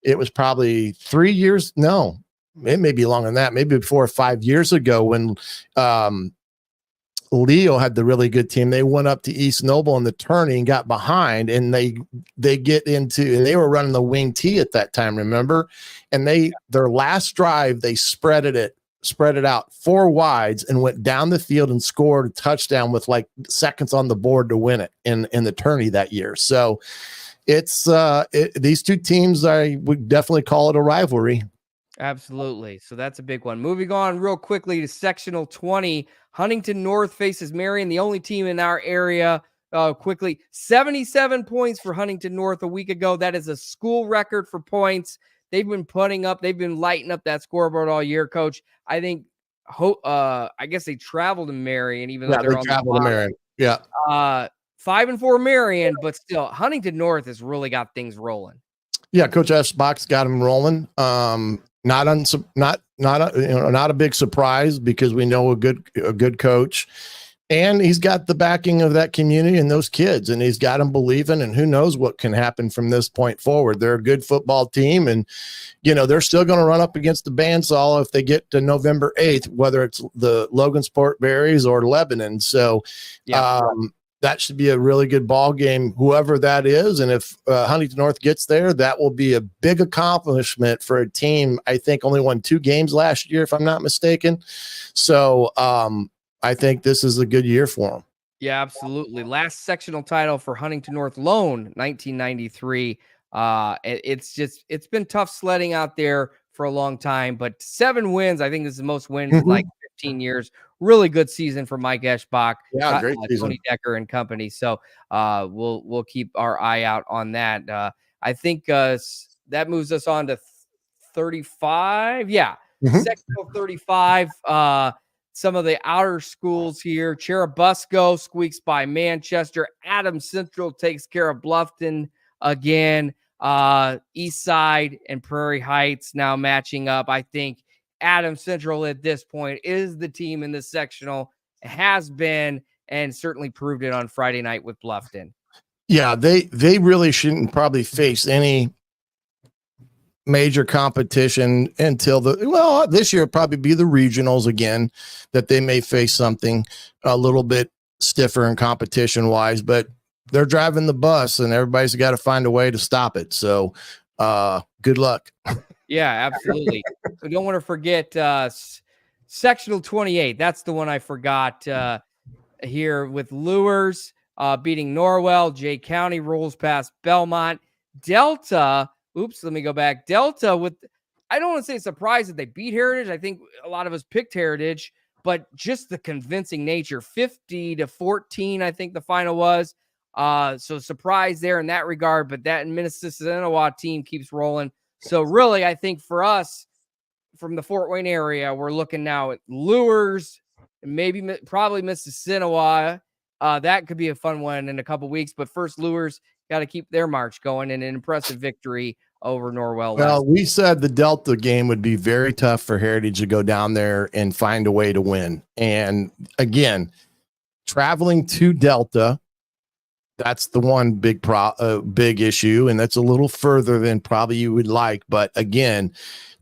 it was probably 3 years. No, it may be longer than that. Maybe 4 or 5 years ago when Leo had the really good team. They went up to East Noble in the tourney and got behind, and they get into, and they were running the wing T at that time, remember? And their last drive, they spread it out 4 wides and went down the field and scored a touchdown with like seconds on the board to win it in the tourney that year. So it's these 2 teams, I would definitely call it a rivalry. Absolutely. So that's a big one. Moving on real quickly to sectional 20, Huntington North faces Marion, the only team in our area. Quickly, 77 points for Huntington North a week ago. That is a school record for points. They've been lighting up that scoreboard all year, Coach. I think, I guess they traveled to Marion, even though they're on traveled to Marion. Yeah. 5-4 Marion, but still Huntington North has really got things rolling. Yeah, Coach Eschbach's got him rolling. Not a big surprise because we know a good coach, and he's got the backing of that community and those kids, and he's got them believing. And who knows what can happen from this point forward? They're a good football team, and they're still going to run up against the Bandsaw if they get to November 8th, whether it's the Logansport Berries or Lebanon. So, that should be a really good ball game, whoever that is. And if Huntington North gets there, that will be a big accomplishment for a team. I think only won 2 games last year, if I'm not mistaken. So I think this is a good year for them. Yeah, absolutely. Last sectional title for Huntington North Lone, 1993. It's been tough sledding out there for a long time, but 7 wins. I think this is the most wins in like 15 years. Really good season for Mike Eschbach. Yeah, great season. Tony Decker and company. So we'll keep our eye out on that. I think that moves us on to 35. Yeah, sectional 35. Some of the outer schools here. Cherubusco squeaks by Manchester. Adams Central takes care of Bluffton again. East Side and Prairie Heights now matching up. I think Adams Central at this point is the team in the sectional, has been, and certainly proved it on Friday night with Bluffton. Yeah, they really shouldn't probably face any major competition until this year probably be the regionals again, that they may face something a little bit stiffer in competition wise, but they're driving the bus and everybody's got to find a way to stop it. So good luck. Yeah, absolutely. So don't want to forget sectional 28. That's the one I forgot here with Lures beating Norwell. Jay County rolls past Belmont. Delta, let me go back. Delta I don't want to say surprised that they beat Heritage. I think a lot of us picked Heritage, but just the convincing nature, 50-14, I think the final was. So surprise there in that regard, but that Minnesota team keeps rolling. So really, I think for us from the Fort Wayne area, we're looking now at Lures and probably Mississinawa. That could be a fun one in a couple weeks, but first Lures got to keep their march going, and an impressive victory over Norwell. Well, we said the Delta game would be very tough for Heritage to go down there and find a way to win. And again, traveling to Delta, that's the one big issue, and that's a little further than probably you would like. But again,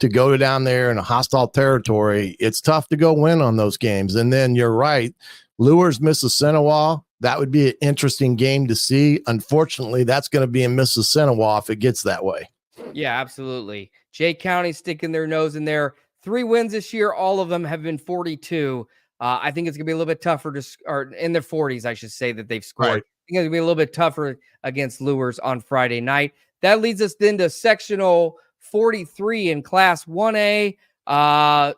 to go down there in a hostile territory, it's tough to go win on those games. And then you're right, Lures, Mississinawa, that would be an interesting game to see. Unfortunately, that's going to be in Mississinawa if it gets that way. Yeah, absolutely. Jay County sticking their nose in there. 3 wins this year. All of them have been 42. I think it's going to be a little bit tougher or in their 40s, I should say, that they've scored. Right. I think it's going to be a little bit tougher against Lures on Friday night. That leads us then to sectional 43 in Class 1A.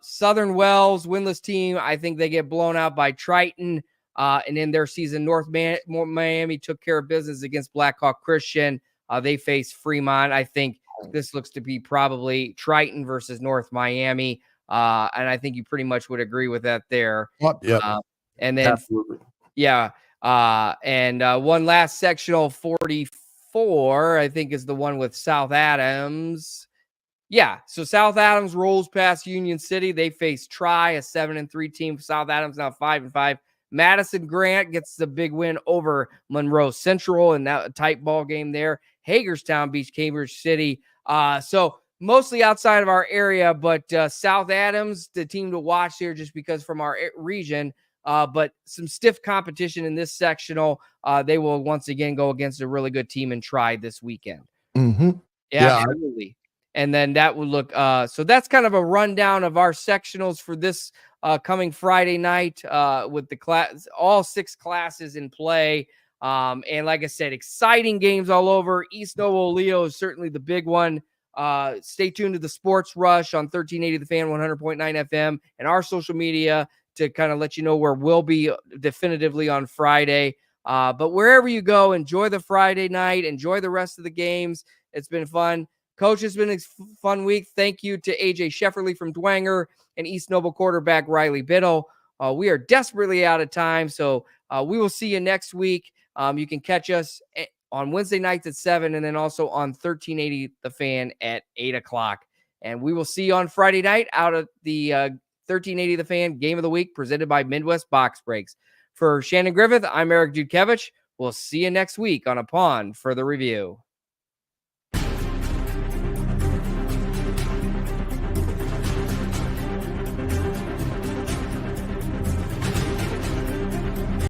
Southern Wells, winless team. I think they get blown out by Triton. And in their season, North Miami took care of business against Blackhawk Christian. They face Fremont. I think this looks to be probably Triton versus North Miami. And I think you pretty much would agree with that there. Yeah. And then, absolutely. Yeah. And one last sectional 44, I think, is the one with South Adams. Yeah. So South Adams rolls past Union City. They face Tri, a 7-3 team. South Adams now 5-5. Madison Grant gets the big win over Monroe Central in that tight ball game there. Hagerstown beats Cambridge City. So mostly outside of our area, but South Adams, the team to watch here just because from our region. But some stiff competition in this sectional. They will once again go against a really good team and try this weekend. Mm-hmm. Yeah, absolutely. And then that would look, so that's kind of a rundown of our sectionals for this coming Friday night with the all 6 classes in play. And like I said, exciting games all over. East Novo Leo is certainly the big one. Stay tuned to the Sports Rush on 1380 The Fan, 100.9 FM, and our social media to kind of let you know where we'll be definitively on Friday. But wherever you go, enjoy the Friday night, enjoy the rest of the games. It's been fun. Coach, it's been a fun week. Thank you to AJ Shefferly from Dwenger and East Noble quarterback Riley Biddle. We are desperately out of time, so we will see you next week. You can catch us on Wednesday nights at 7, and then also on 1380 The Fan at 8 o'clock. And we will see you on Friday night out of the 1380 The Fan Game of the Week presented by Midwest Box Breaks. For Shannon Griffith, I'm Eric Dudkevich. We'll see you next week on Upon Further Review.